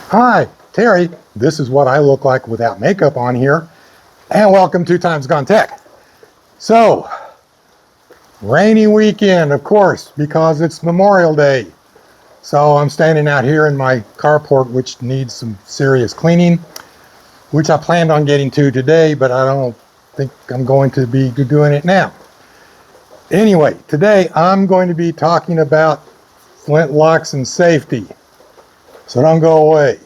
Hi, Terry. This is what I look like without makeup on here. And welcome to Times Gone Tech. So, rainy weekend, of course, because it's Memorial Day. So I'm standing out here in my carport, which needs some serious cleaning, which I planned on getting to today, but I don't think I'm going to be doing it now. Anyway, today I'm going to be talking about flintlocks and safety. So don't go away.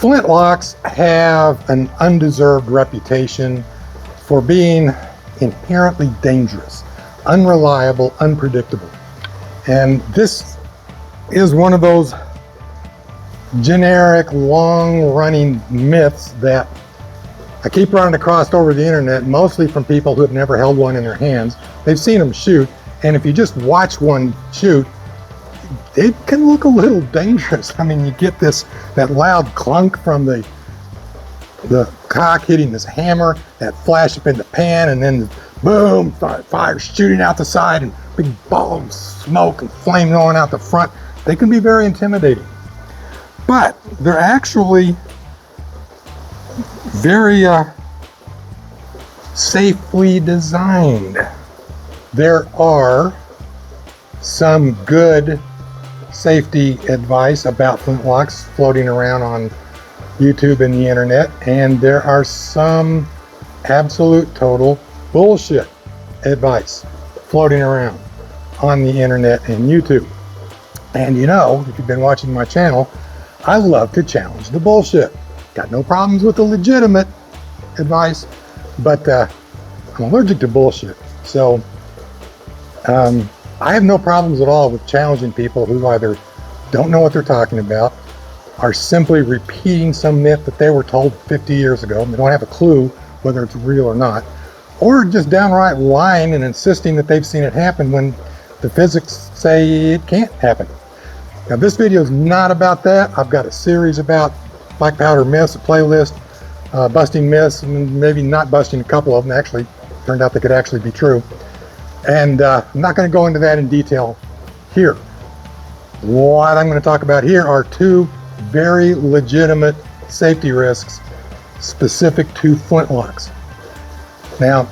Flintlocks have an undeserved reputation for being inherently dangerous, unreliable, unpredictable. And this is one of those generic, long-running myths that I keep running across over the internet, mostly from people who have never held one in their hands. They've seen them shoot, and if you just watch one shoot, it can look a little dangerous. I mean, you get that loud clunk from the cock hitting this hammer, that flash up in the pan, and then boom, fire shooting out the side, and big ball of smoke and flame going out the front. They can be very intimidating, but they're actually very safely designed. There are some good safety advice about flintlocks floating around on YouTube and the internet, and there are some absolute total bullshit advice floating around on the internet and YouTube. And you know, if you've been watching my channel, I love to challenge the bullshit. Got no problems with the legitimate advice, but I'm allergic to bullshit. So I have no problems at all with challenging people who either don't know what they're talking about, are simply repeating some myth that they were told 50 years ago, and they don't have a clue whether it's real or not, or just downright lying and insisting that they've seen it happen when the physics say it can't happen. Now, this video is not about that. I've got a series about black powder myths, a playlist, busting myths, and maybe not busting a couple of them. Actually, turned out they could actually be true. And I'm not going to go into that in detail here. What I'm going to talk about here are two very legitimate safety risks specific to flintlocks. Now,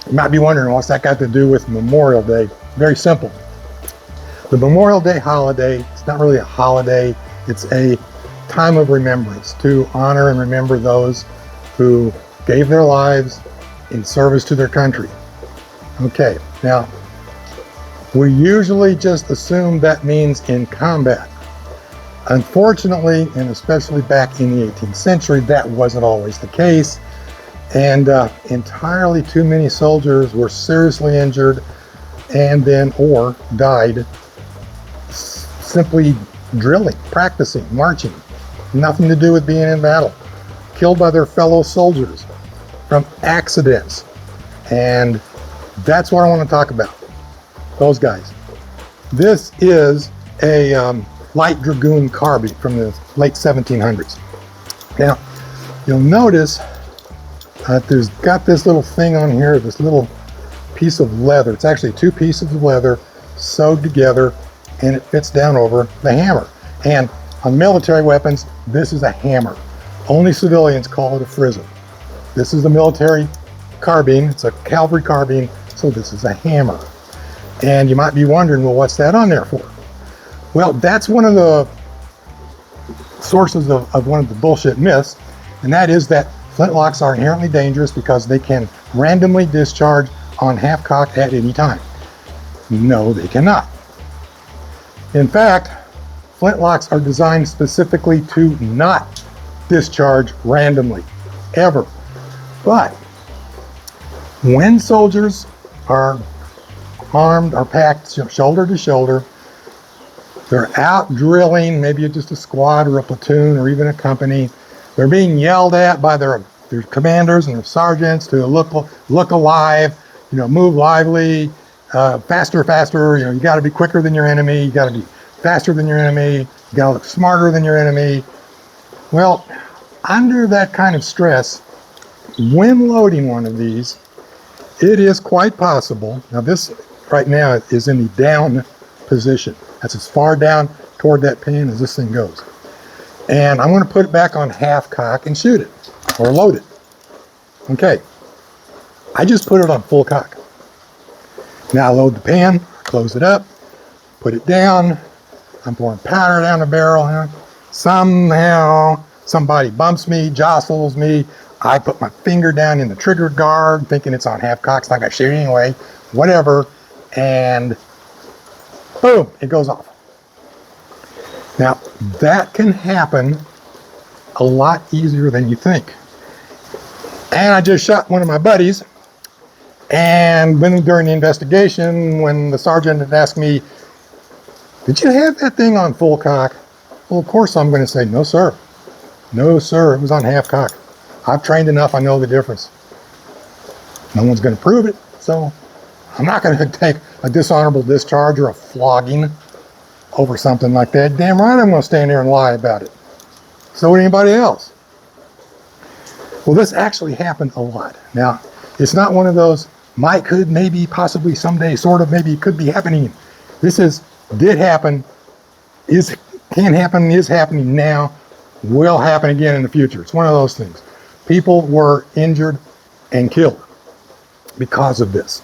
you might be wondering, what's that got to do with Memorial Day? Very simple. The Memorial Day holiday, it's not really a holiday, it's a time of remembrance to honor and remember those who gave their lives in service to their country. Okay, now, we usually just assume that means in combat. Unfortunately, and especially back in the 18th century, that wasn't always the case. And entirely too many soldiers were seriously injured and then or died simply drilling, practicing, marching. Nothing to do with being in battle. Killed by their fellow soldiers from accidents. And that's what I want to talk about. Those guys. This is a light dragoon carbine from the late 1700s. Now, you'll notice there's got this little thing on here, this little piece of leather. It's actually two pieces of leather sewed together, and it fits down over the hammer. And on military weapons, this is a hammer. Only civilians call it a frizzle. This is a military carbine. It's a cavalry carbine, so this is a hammer. And you might be wondering, well, what's that on there for? Well, that's one of the sources of one of the bullshit myths, and that is that flintlocks are inherently dangerous because they can randomly discharge on half-cock at any time. No, they cannot. In fact, flintlocks are designed specifically to not discharge randomly, ever. But when soldiers are armed or packed shoulder to shoulder, they're out drilling, maybe just a squad or a platoon or even a company. They're being yelled at by their commanders and their sergeants to look alive, move lively, faster, you got to be quicker than your enemy, you got to be faster than your enemy, you got to look smarter than your enemy. Well, under that kind of stress, when loading one of these, it is quite possible. Now this right now is in the down position. That's as far down toward that pan as this thing goes. And I'm going to put it back on half cock and shoot it, or load it. Okay, I just put it on full cock. Now I load the pan, close it up, put it down. I'm pouring powder down the barrel. Somehow somebody bumps me, jostles me. I put my finger down in the trigger guard, thinking it's on half cock. It's not going to shoot anyway, whatever. And boom, it goes off. Now, that can happen a lot easier than you think. And I just shot one of my buddies. And during the investigation, when the sergeant had asked me, "Did you have that thing on full cock?" Well, of course I'm going to say, "No, sir. No, sir, it was on half cock. I've trained enough, I know the difference." No one's going to prove it, so I'm not going to take a dishonorable discharge or a flogging over something like that. Damn right I'm going to stand there and lie about it. So would anybody else. Well, this actually happened a lot. Now, it's not one of those might, could, maybe, possibly, someday, sort of, maybe it could be happening. This did happen, can happen, is happening now, will happen again in the future. It's one of those things. People were injured and killed because of this.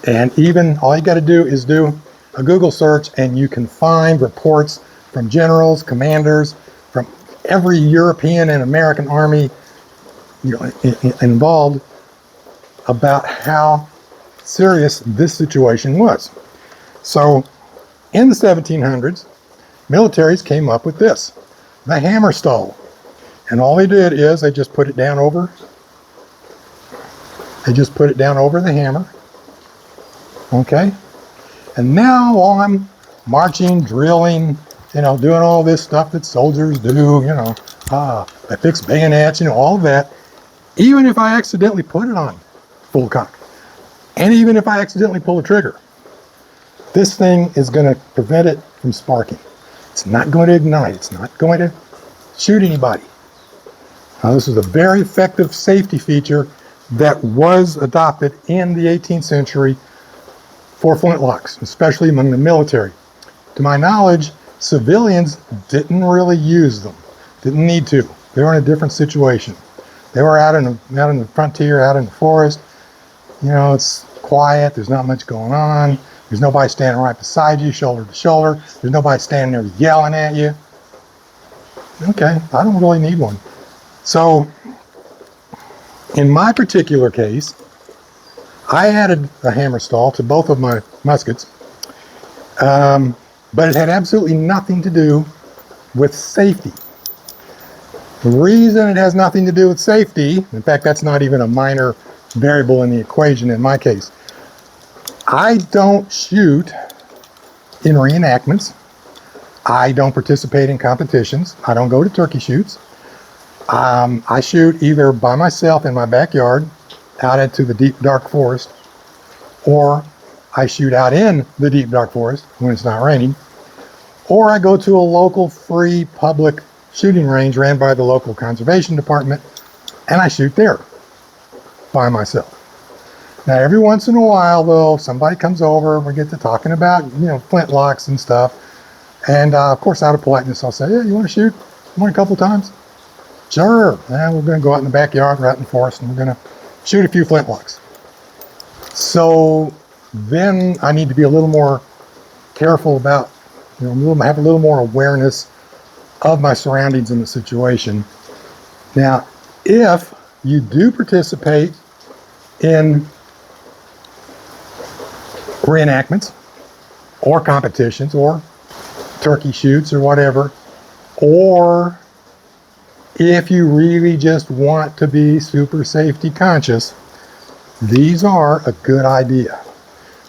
And even all you got to do is do a Google search and you can find reports from generals, commanders, from every European and American army involved about how serious this situation was. So in the 1700s, militaries came up with this, the hammer stall. And all they did is they just put it down over the hammer. Okay? And now while I'm marching, drilling, doing all this stuff that soldiers do, I fix bayonets, all of that, even if I accidentally put it on full cock, and even if I accidentally pull the trigger, this thing is going to prevent it from sparking. It's not going to ignite. It's not going to shoot anybody. Now, this is a very effective safety feature that was adopted in the 18th century for flintlocks, especially among the military. To my knowledge, civilians didn't really use them. Didn't need to. They were in a different situation. They were out in the frontier, out in the forest. It's quiet. There's not much going on. There's nobody standing right beside you, shoulder to shoulder. There's nobody standing there yelling at you. Okay, I don't really need one. So, in my particular case, I added a hammer stall to both of my muskets, but it had absolutely nothing to do with safety. The reason it has nothing to do with safety, in fact, that's not even a minor variable in the equation in my case. I don't shoot in reenactments. I don't participate in competitions. I don't go to turkey shoots. I shoot either by myself in my backyard, out into the deep dark forest, or I shoot out in the deep dark forest when it's not raining, or I go to a local free public shooting range ran by the local conservation department, and I shoot there by myself. Now, every once in a while, though, somebody comes over, we get to talking about, flintlocks and stuff. And, of course, out of politeness, I'll say, "Yeah, you want to shoot? You want a couple times?" "Sure." "Yeah, we're going to go out in the backyard, right in the forest, and we're going to shoot a few flintlocks." So then I need to be a little more careful about, have a little more awareness of my surroundings in the situation. Now, if you do participate in reenactments or competitions or turkey shoots or whatever, or if you really just want to be super safety conscious, these are a good idea,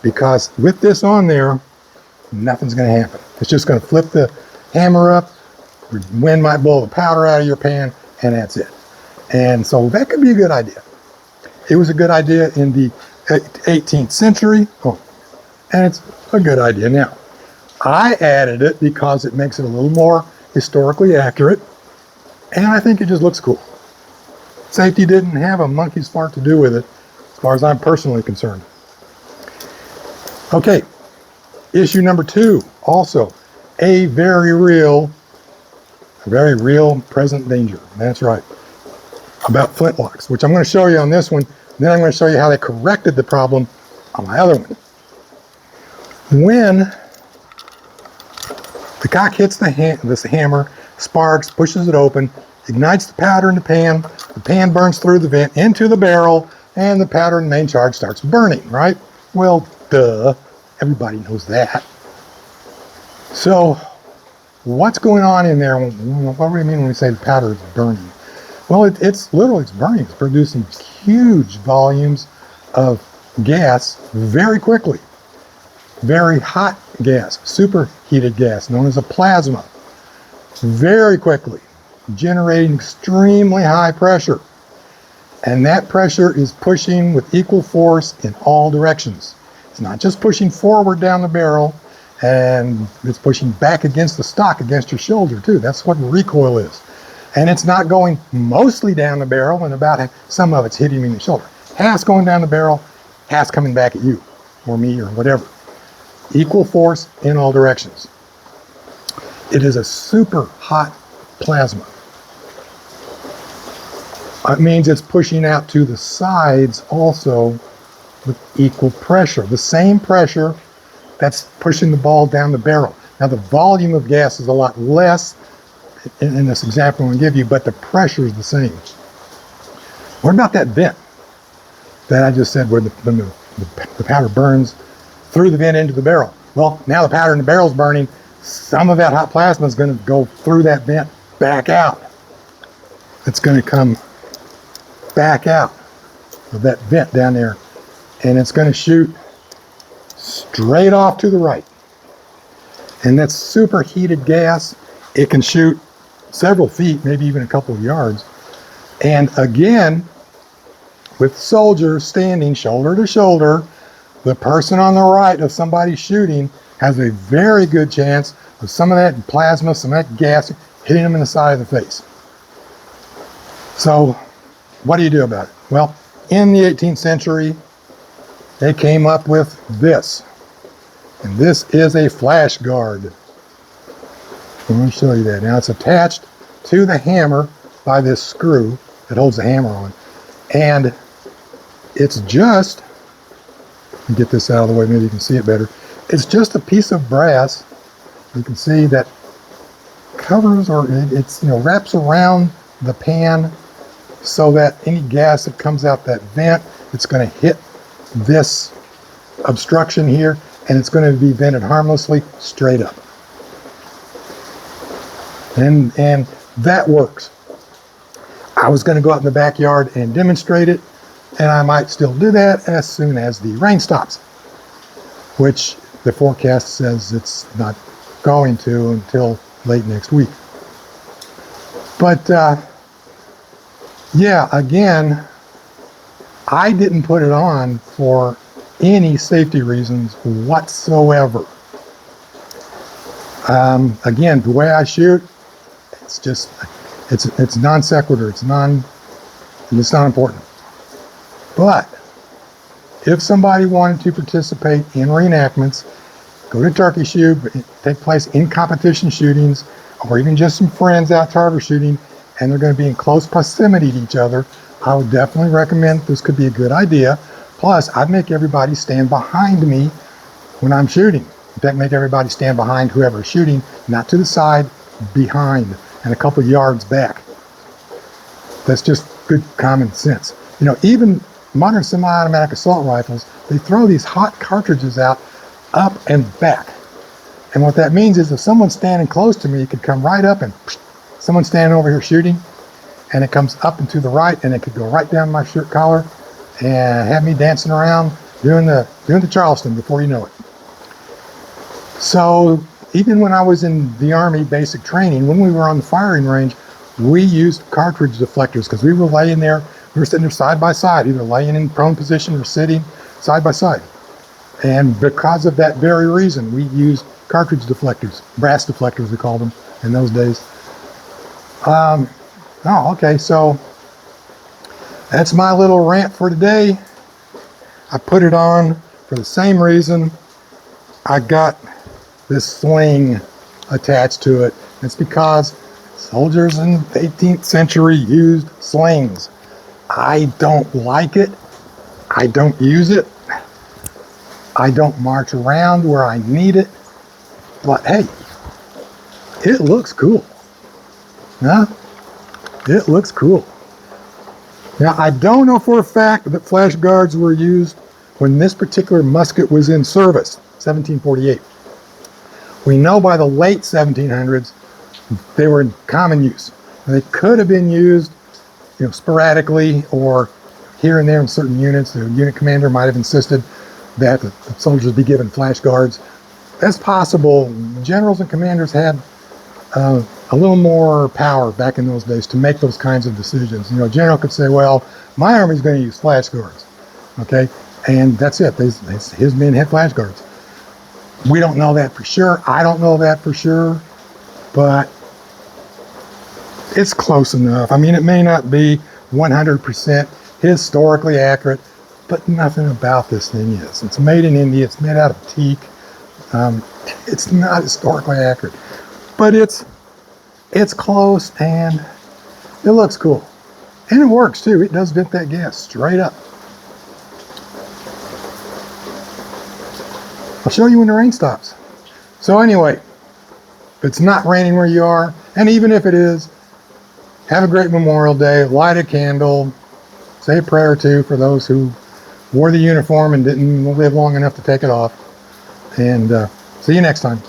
because with this on there, nothing's going to happen. It's just going to flip the hammer up, the wind might blow the powder out of your pan, and that's it. And so that could be a good idea. It was a good idea in the 18th century, and it's a good idea now. I added it because it makes it a little more historically accurate, and I think it just looks cool. Safety didn't have a monkey's fart to do with it, as far as I'm personally concerned. Okay, issue number 2, also a very real present danger. That's right, about flintlocks, which I'm going to show you on this one. Then I'm going to show you how they corrected the problem on my other one. When the cock hits this hammer, sparks, pushes it open, ignites the powder in the pan burns through the vent into the barrel, and the powder in the main charge starts burning, right? Well, duh, everybody knows that. So, what's going on in there? What do we mean when we say the powder is burning? Well, it's literally burning. It's producing huge volumes of gas very quickly. Very hot gas, superheated gas, known as a plasma. Very quickly, generating extremely high pressure. And that pressure is pushing with equal force in all directions. It's not just pushing forward down the barrel, and it's pushing back against the stock, against your shoulder too. That's what recoil is. And it's not going mostly down the barrel, and about some of it's hitting me in the shoulder. Half's going down the barrel, half's coming back at you, or me, or whatever. Equal force in all directions. It is a super hot plasma. It means it's pushing out to the sides also with equal pressure. The same pressure that's pushing the ball down the barrel. Now the volume of gas is a lot less in this example I'm going to give you, but the pressure is the same. What about that vent that I just said where the powder burns through the vent into the barrel? Well, now the powder in the barrel is burning. Some of that hot plasma is going to go through that vent back out. It's going to come back out of that vent down there, and it's going to shoot straight off to the right. And that's superheated gas. It can shoot several feet, maybe even a couple of yards. And again, with soldiers standing shoulder to shoulder, the person on the right of somebody shooting has a very good chance of some of that plasma, some of that gas hitting them in the side of the face. So what do you do about it? Well, in the 18th century, they came up with this. And this is a flash guard. Let me show you that. Now it's attached to the hammer by this screw that holds the hammer on. And it's just, let me get this out of the way, maybe you can see it better. It's just a piece of brass, you can see, that covers, or it's, wraps around the pan so that any gas that comes out that vent, it's going to hit this obstruction here, and it's going to be vented harmlessly straight up. And that works. I was going to go out in the backyard and demonstrate it, and I might still do that as soon as the rain stops, which the forecast says it's not going to until late next week. But yeah, again, I didn't put it on for any safety reasons whatsoever. Again, the way I shoot, it's just, it's non sequitur. It's not important. But if somebody wanted to participate in reenactments, go to turkey shoot, take place in competition shootings, or even just some friends out target shooting, and they're going to be in close proximity to each other, I would definitely recommend this could be a good idea. Plus, I'd make everybody stand behind me when I'm shooting. In fact, make everybody stand behind whoever's shooting, not to the side, behind, and a couple yards back. That's just good common sense. Even modern semi-automatic assault rifles, they throw these hot cartridges out, up and back. And what that means is if someone's standing close to me, it could come right up and someone's standing over here shooting, and it comes up and to the right, and it could go right down my shirt collar and have me dancing around doing the Charleston before you know it. So even when I was in the Army basic training, when we were on the firing range, we used cartridge deflectors because we were laying there, we were sitting there side by side, either laying in prone position or sitting side by side. And because of that very reason, we used cartridge deflectors, brass deflectors we called them in those days. Okay, so That's my little rant for today. I put it on for the same reason I got this sling attached to it. It's because soldiers in the 18th century used slings. I don't like it. I don't use it. I don't march around where I need it. But hey, it looks cool. Huh? It looks cool. Now, I don't know for a fact that flash guards were used when this particular musket was in service, 1748. We know by the late 1700s they were in common use. They could have been used, sporadically or here and there in certain units. The unit commander might have insisted that the soldiers be given flash guards. That's possible. Generals and commanders had a little more power back in those days to make those kinds of decisions. A general could say, well, my army's going to use flash guards, okay? And that's it. His men had flash guards. We don't know that for sure. I don't know that for sure, but it's close enough. I mean, it may not be 100% historically accurate, but nothing about this thing is. It's made in India. It's made out of teak. It's not historically accurate, but it's close and it looks cool. And it works too. It does vent that gas straight up. I'll show you when the rain stops. So anyway, if it's not raining where you are, and even if it is, have a great Memorial Day, light a candle, say a prayer or two for those who wore the uniform and didn't live long enough to take it off. And see you next time.